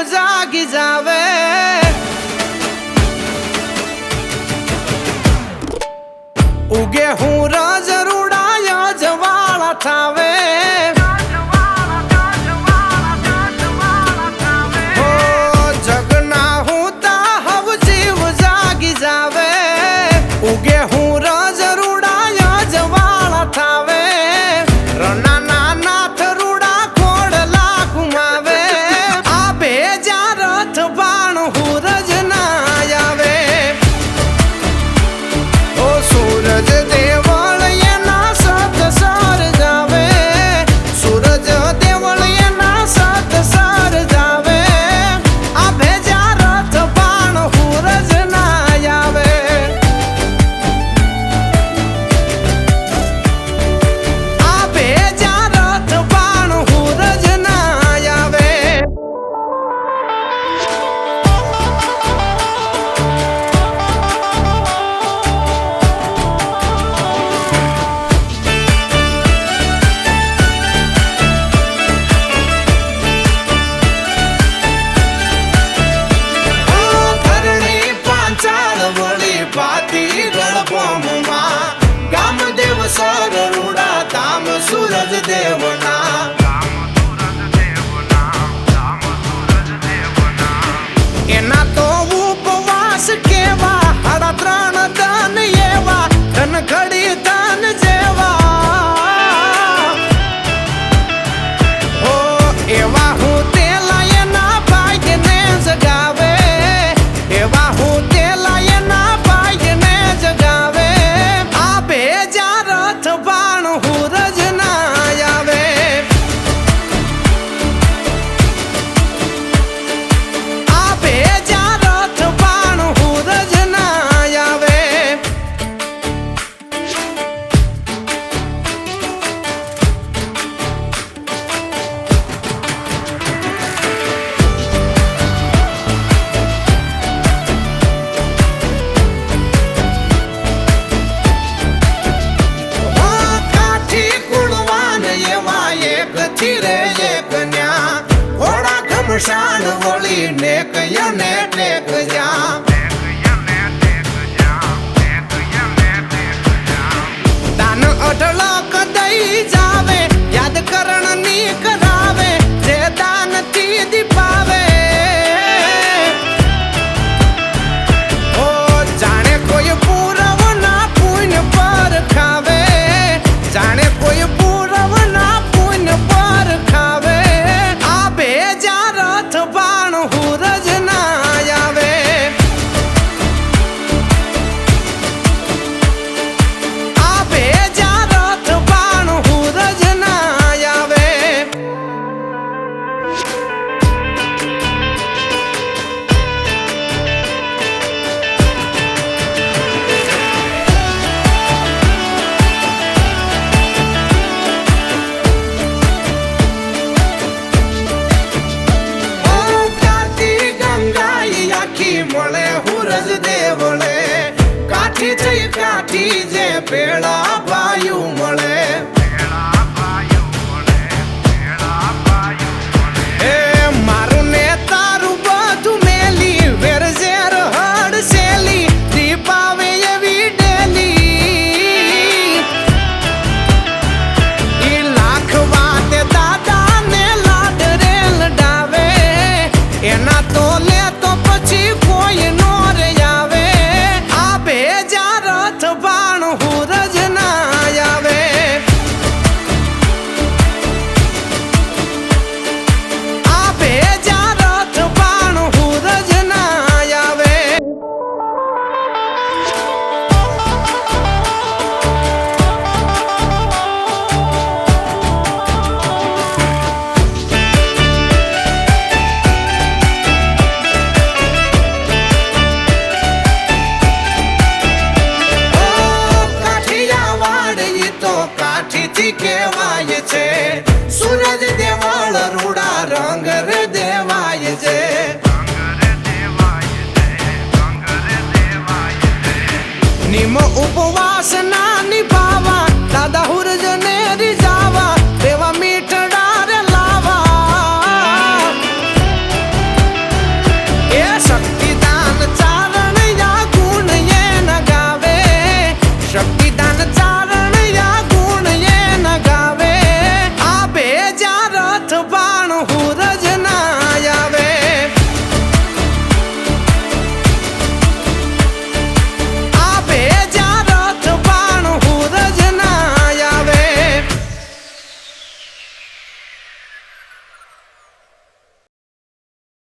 જાગી જાવે ઉગે હું રાજ રૂડાયા જવાળા થાવે જગના હું તા હવ જીવ જાગી જાવે ઉગે હું રાજ રૂડાયા જવાળા થાવે રના નાથ રૂડા ખોડલા ઘુમાવે આ ભેજા રથ બાણ હુરજ ના આવે ઓ સૂરજ દેવળ એના સત સર જાવે સૂરજ દેવળ એના સત સર જાવે આ ભેજા રથ બાણ હુરજ ના આવે આ ભેજા રથ બાણ હુરજ ના આવે ધરણી પાંચાળ વળી ભાતી રણભૂમમાં ગામદેવ સર રૂડા ધામ સૂરજ દેવના એના તો ઉપવાસ કેવા હાડા 3 ધન એવા ધન ઘડી ધન જેવા હો એવા હું તેલા એના ભાગ્યને જગાવે એવા હું તેલા એના ભાગ્યને જગાવે આ ભેજા રથ બાણ હુરજ ના આવે આ ભેજા રથ બાણ હુરજ ના આવે કાઠી કુળવાન એવા એક થીરે એક ન્યા ઘોડા ઘમસાણ વળી ને કયને ટેક જા દાન અઢળક દઈ જાવે યાદ કરણ ની કરાવે જે દાન થી દીપાવે ઓ જાણે કોઈ પૂરવ ના પુણ્ય પર ખાવે જાણે કોઈ પૂરવ ના પુણ્ય પર ખાવે આ ભેજા રથ બાણ હુરજ ના આવે આ ભેજા રથ બાણ હુરજ ના આવે કાઠી ગંગાઈ આખી મળે હુરજ દેવળે કાઠી થઈ કાઠી જે પેળા ભાયું મળે એ મારું ને તારું બધું મેલી વેર ઝેર હડ સેલી દીપાવે એવી ડેલી ઈ લાખ વાતે દાદા ને લાડ રે લડાવે એના તો લે તો પછી કોઈ નો રે આવે આ ભેજા રથ બાણ હુરજ ના આવે આ ભેજા રથ બાણ હુરજ ના આવે કાઠિયાવાડ ઈ તો કાઠીથી કહેવાય છે સૂરજ દેવળ રૂડા રંગ રે દેવાય છે નિમ ઉપવાસ ના